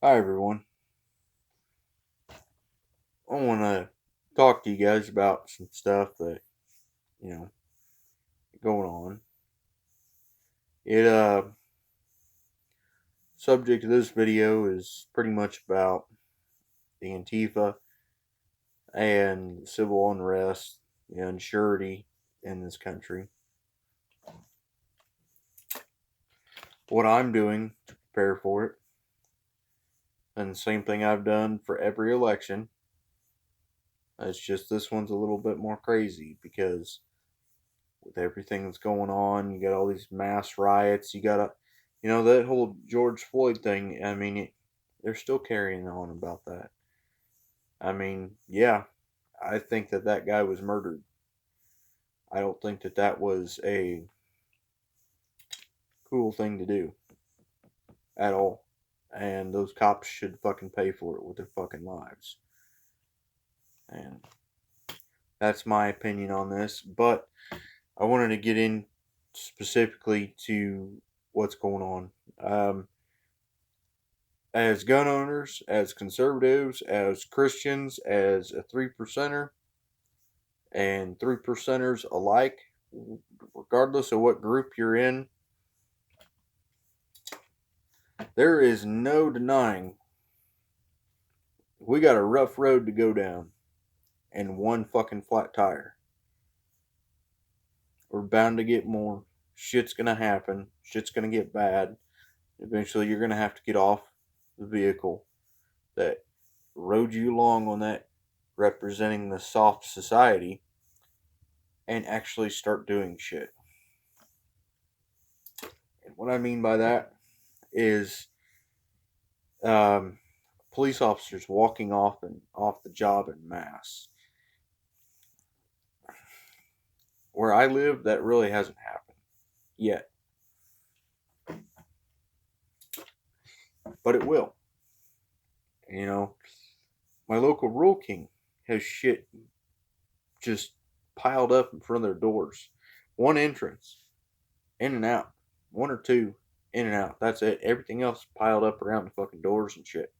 Hi everyone. I want to talk to you guys about some stuff that, you know, going on. It Subject of this video is pretty much about the Antifa and civil unrest, the unsurety in this country. What I'm doing to prepare for it, and the same thing I've done for every election. It's just this one's a little bit more crazy because with everything that's going on. You got all these mass riots. You got that whole George Floyd thing. I mean, they're still carrying on about that. I mean, yeah, I think that that guy was murdered. I don't think that that was a cool thing to do at all. And those cops should fucking pay for it with their fucking lives. And that's my opinion on this. But I wanted to get in specifically to what's going on. As gun owners, as conservatives, as Christians, as a three percenter, and three percenters alike, regardless of what group you're in, there is no denying we got a rough road to go down and one fucking flat tire. We're bound to get more. Shit's gonna happen. Shit's gonna get bad. Eventually, you're gonna have to get off the vehicle that rode you along on that representing the soft society and actually start doing shit. And what I mean by that is um, police officers walking off the job in mass. Where I live, that really hasn't happened yet, but it will. You know, my local Rural King has shit just piled up in front of their doors. One entrance, in and out. One or two, in and out. That's it. Everything else piled up around the fucking doors and shit.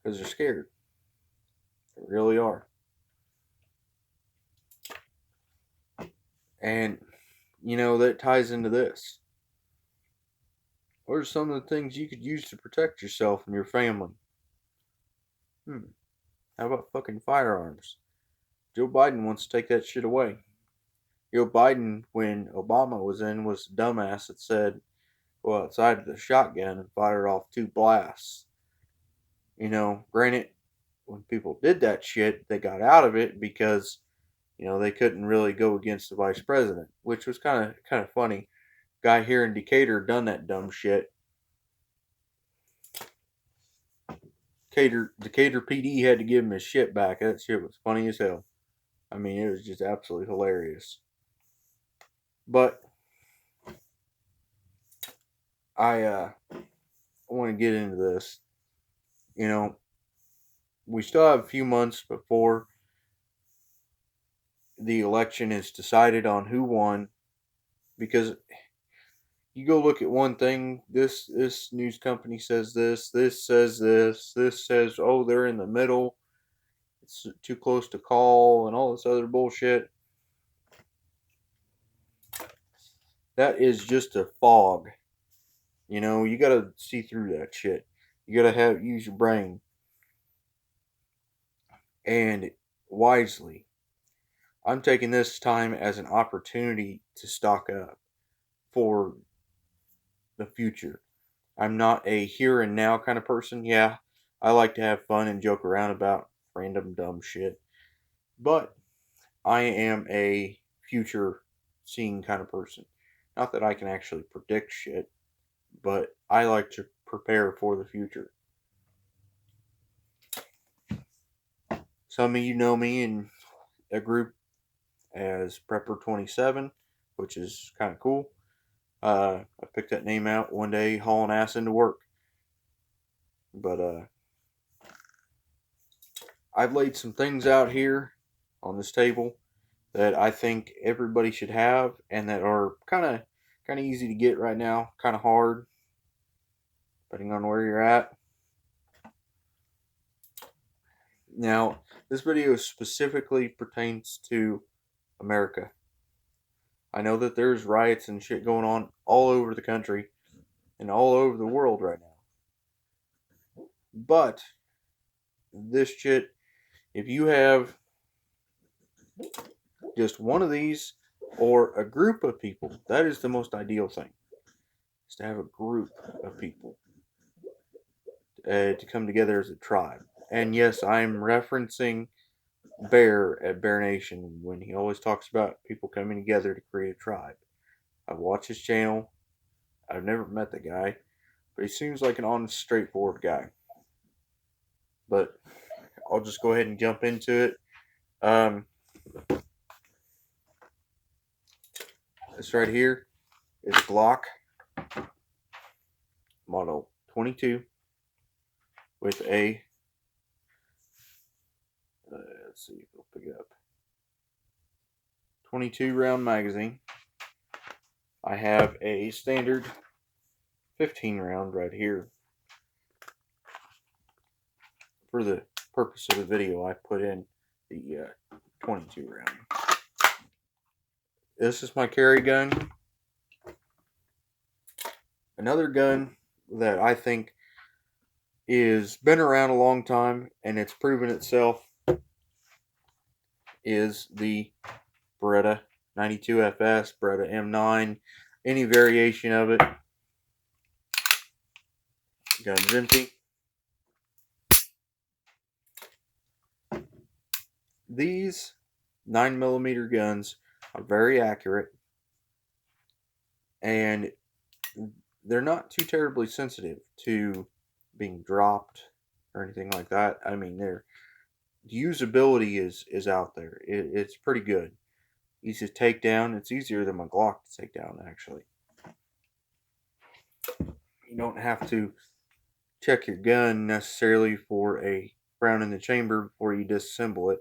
Because they're scared. They really are. And, that ties into this. What are some of the things you could use to protect yourself and your family? Hmm. How about fucking firearms? Joe Biden wants to take that shit away. Joe Biden, when Obama was in, was the dumbass that said, go outside with a shotgun and fired off two blasts. Granted, when people did that shit, they got out of it because, they couldn't really go against the vice president, which was kind of funny. Guy here in Decatur done that dumb shit. Decatur PD had to give him his shit back. That shit was funny as hell. I mean, it was just absolutely hilarious. But I want to get into this. You know, we still have a few months before the election is decided on who won, because you go look at one thing, this news company says this says this says, oh, they're in the middle, it's too close to call, and all this other bullshit. That is just a fog. You gotta see through that shit. You gotta use your brain and wisely. I'm taking this time as an opportunity to stock up for the future. I'm not a here and now kind of person. Yeah, I like to have fun and joke around about random dumb shit. But I am a future seeing kind of person. Not that I can actually predict shit, but I like to prepare for the future. Some of you know me in a group as Prepper 27, which is kind of cool. I picked that name out one day hauling ass into work. But I've laid some things out here on this table that I think everybody should have and that are kind of easy to get right now, kind of hard. depending on where you're at. Now, this video specifically pertains to America. I know that there's riots and shit going on all over the country and all over the world right now. But this shit, if you have just one of these or a group of people, that is the most ideal thing. Is to have a group of people to come together as a tribe. And yes, I'm referencing Bear at Bear Nation when he always talks about people coming together to create a tribe. I've watched his channel. I've never met the guy, but he seems like an honest, straightforward guy. But I'll just go ahead and jump into it. This right here is Glock Model 22 with a, let's see if we'll pick it up, 22 round magazine. I have a standard 15 round right here. For the purpose of the video, I put in the 22 round. This is my carry gun. Another gun that I think is been around a long time and it's proven itself is the Beretta 92FS, Beretta M9, any variation of it. Gun's empty. These 9mm guns are very accurate and they're not too terribly sensitive to being dropped or anything like that. I mean, their usability is out there. It's pretty good. Easy to take down. It's easier than my Glock to take down, actually. You don't have to check your gun necessarily for a round in the chamber before you disassemble it,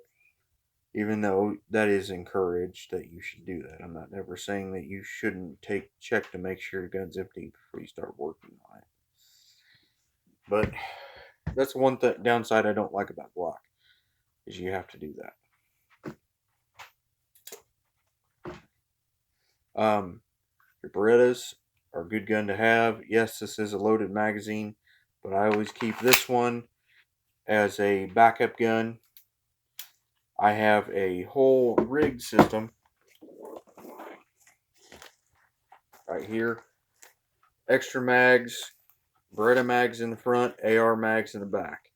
even though that is encouraged that you should do that. I'm not never saying that you shouldn't check to make sure your gun's empty before you start working on it. But that's one downside I don't like about Glock, is you have to do that. Your Berettas are a good gun to have. Yes, this is a loaded magazine, but I always keep this one as a backup gun. I have a whole rig system right here. Extra mags, Beretta mags in the front, AR mags in the back,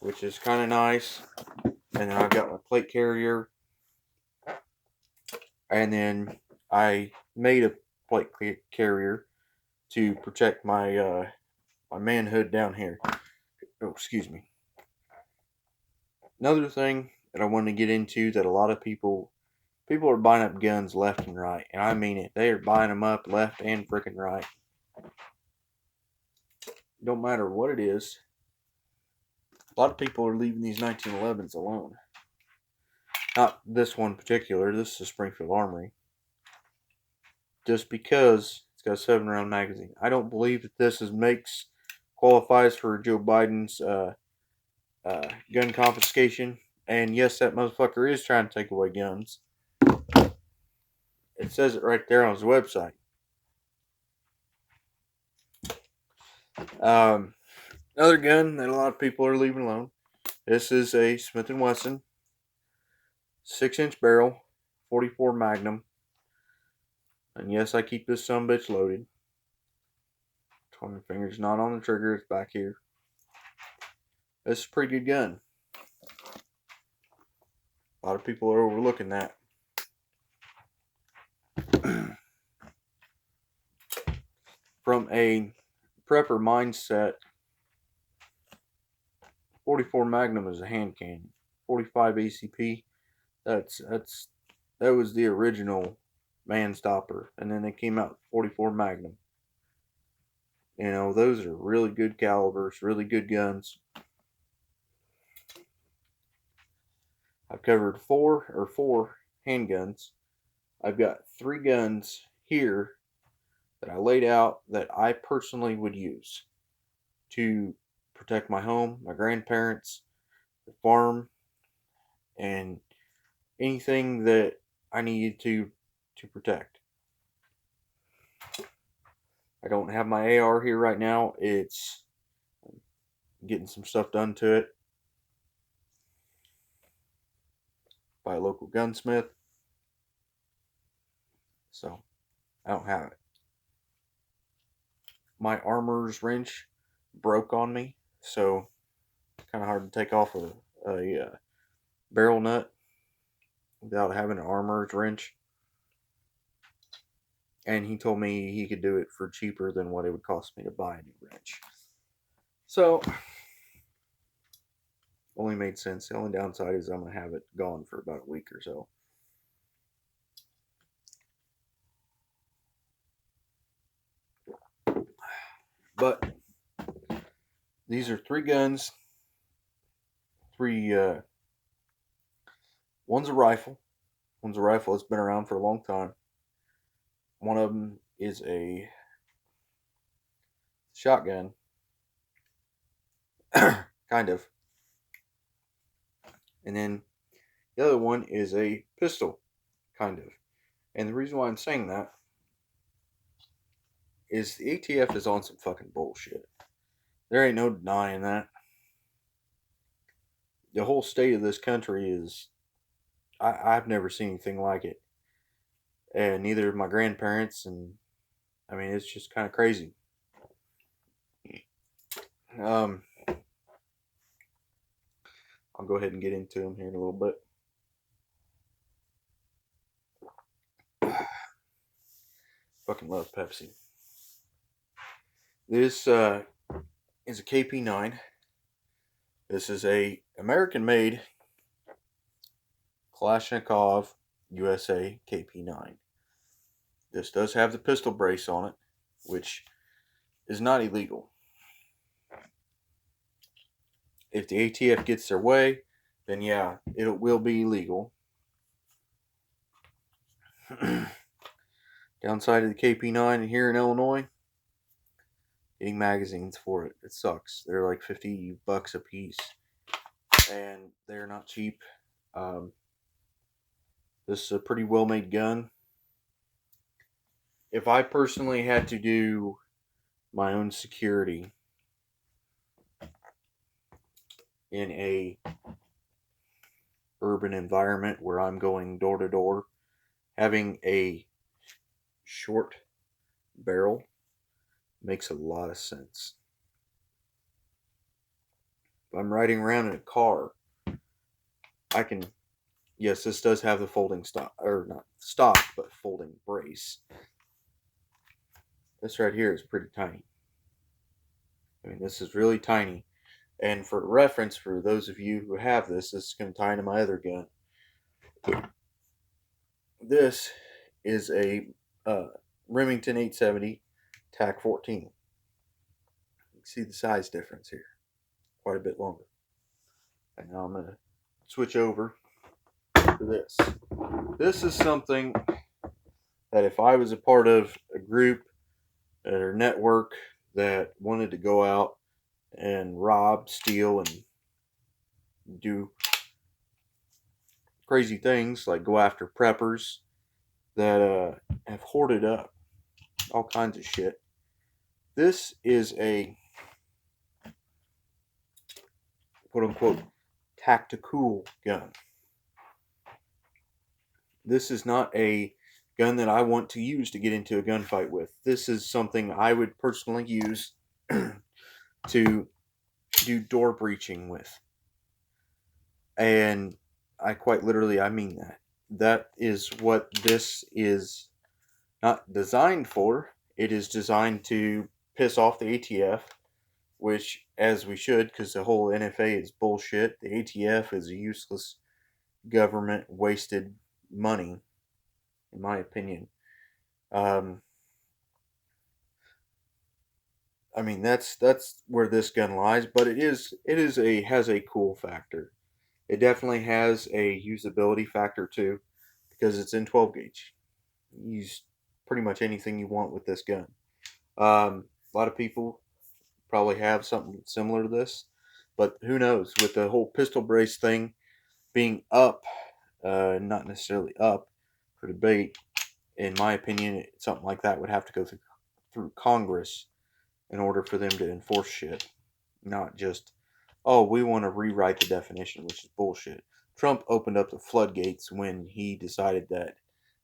which is kind of nice. And then I've got my plate carrier. And then I made a plate carrier to protect my my manhood down here. Oh, excuse me. Another thing that I want to get into that a lot of people are buying up guns left and right, and I mean it. They are buying them up left and freaking right. Don't matter what it is. A lot of people are leaving these 1911s alone. Not this one in particular. This is a Springfield Armory. Just because it's got a 7-round magazine. I don't believe that this qualifies for Joe Biden's gun confiscation. And yes, that motherfucker is trying to take away guns. It says it right there on his website. Another gun that a lot of people are leaving alone. This is a Smith & Wesson 6-inch barrel, 44 Magnum. And yes, I keep this sumbitch loaded. 20 fingers not on the trigger, it's back here. This is a pretty good gun. A lot of people are overlooking that. From a prepper mindset, 44 Magnum is a hand cannon. 45 ACP, that was the original man stopper, and then they came out with 44 Magnum. You know, those are really good calibers, really good guns. I've covered four handguns. I've got 3 guns here that I laid out that I personally would use. to protect my home, my grandparents, the farm, and anything that I needed to protect. I don't have my AR here right now. It's getting some stuff done to it by a local gunsmith. So I don't have it. My armor's wrench broke on me, so it's kind of hard to take off a barrel nut without having an armor's wrench. And he told me he could do it for cheaper than what it would cost me to buy a new wrench. So, only made sense. The only downside is I'm going to have it gone for about a week or so. But these are 3 guns. 3, one's a rifle. One's a rifle that's been around for a long time. One of them is a shotgun. Kind of. And then the other one is a pistol. Kind of. And the reason why I'm saying that is the ATF is on some fucking bullshit. There ain't no denying that. The whole state of this country is, I've never seen anything like it. And neither have my grandparents. And I mean, it's just kind of crazy. I'll go ahead and get into them here in a little bit. Fucking love Pepsi. This is a KP9. This is a American-made Kalashnikov USA KP9. This does have the pistol brace on it, which is not illegal. If the ATF gets their way, then yeah, it will be illegal. Downside of the KP9 here in Illinois, getting magazines for it. It sucks. They're like $50 a piece. And they're not cheap. This is a pretty well-made gun. If I personally had to do my own security in a urban environment where I'm going door to door, having a short barrel makes a lot of sense. If I'm riding around in a car, I can, yes, this does have the folding stock, or not stock, but folding brace. This right here is pretty tiny. I mean, this is really tiny. And for reference, for those of you who have this is going to tie into my other gun. This is a Remington 870 TAC 14. You can see the size difference here. Quite a bit longer. And now I'm going to switch over to this. This is something that if I was a part of a group or network that wanted to go out and rob, steal, and do crazy things like go after preppers that have hoarded up all kinds of shit. This is a quote unquote tactical gun. This is not a gun that I want to use to get into a gunfight with. This is something I would personally use to do door breaching with. And I quite literally, I mean that. That is what this is not designed for. It is designed to piss off the ATF, which, as we should, because the whole NFA is bullshit. The ATF is a useless government, wasted money, in my opinion. I mean, that's where this gun lies, but it has a cool factor. It definitely has a usability factor too, because it's in 12 gauge. You use pretty much anything you want with this gun. A lot of people probably have something similar to this. But who knows? With the whole pistol brace thing being up, not necessarily up for debate, in my opinion, something like that would have to go through Congress in order for them to enforce shit. Not just, oh, we want to rewrite the definition, which is bullshit. Trump opened up the floodgates when he decided that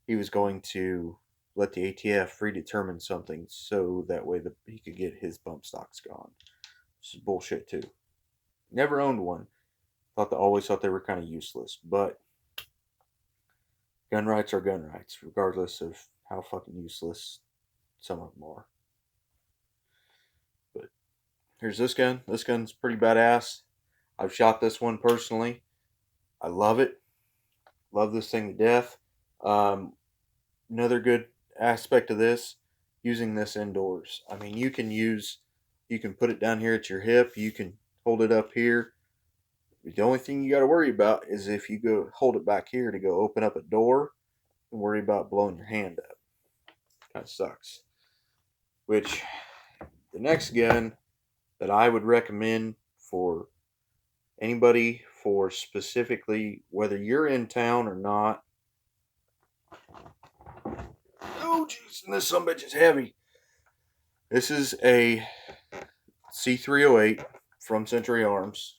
he was going to let the ATF redetermine something so that way he could get his bump stocks gone. This is bullshit too. Never owned one. Always thought they were kind of useless, but gun rights are gun rights, regardless of how fucking useless some of them are. But here's this gun. This gun's pretty badass. I've shot this one personally. I love it. Love this thing to death. Another good aspect of this, using this indoors. I mean, you can put it down here at your hip. You can hold it up here. The only thing you got to worry about is if you go hold it back here to go open up a door and worry about blowing your hand up. Kind of sucks. Which, the next gun that I would recommend for anybody, for specifically whether you're in town or not. Oh, jeez, and this sumbitch is heavy. This is a C308 from Century Arms.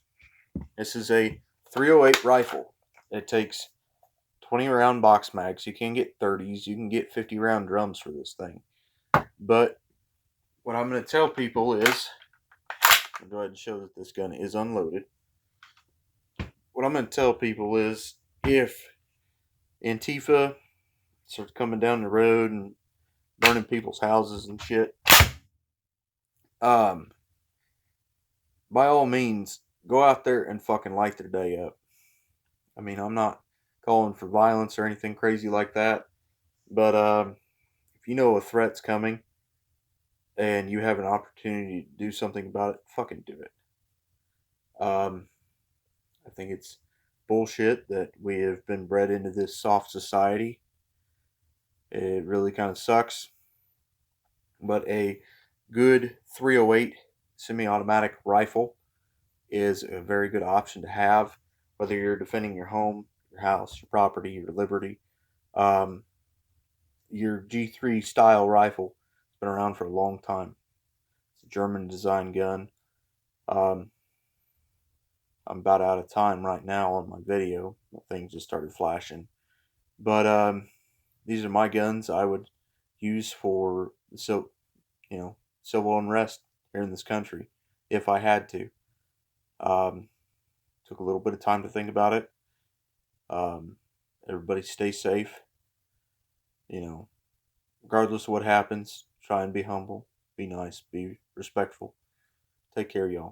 This is a 308 rifle. It takes 20 round box mags. You can get 30s. You can get 50 round drums for this thing. But what I'm going to tell people is, I'll go ahead and show that this gun is unloaded. What I'm going to tell people is, if Antifa starts coming down the road and burning people's houses and shit, by all means, go out there and fucking light their day up. I mean, I'm not calling for violence or anything crazy like that, but if you know a threat's coming and you have an opportunity to do something about it, fucking do it. I think it's bullshit that we have been bred into this soft society. It really kind of sucks. But a good 308 semi-automatic rifle is a very good option to have, whether you're defending your home, your house, your property, your liberty. Your G3 style rifle has been around for a long time. It's a German design gun. I'm about out of time right now on my video. My thing just started flashing. But these are my guns I would use for civil unrest here in this country if I had to. Took a little bit of time to think about it. Everybody stay safe. Regardless of what happens, try and be humble, be nice, be respectful. Take care, y'all.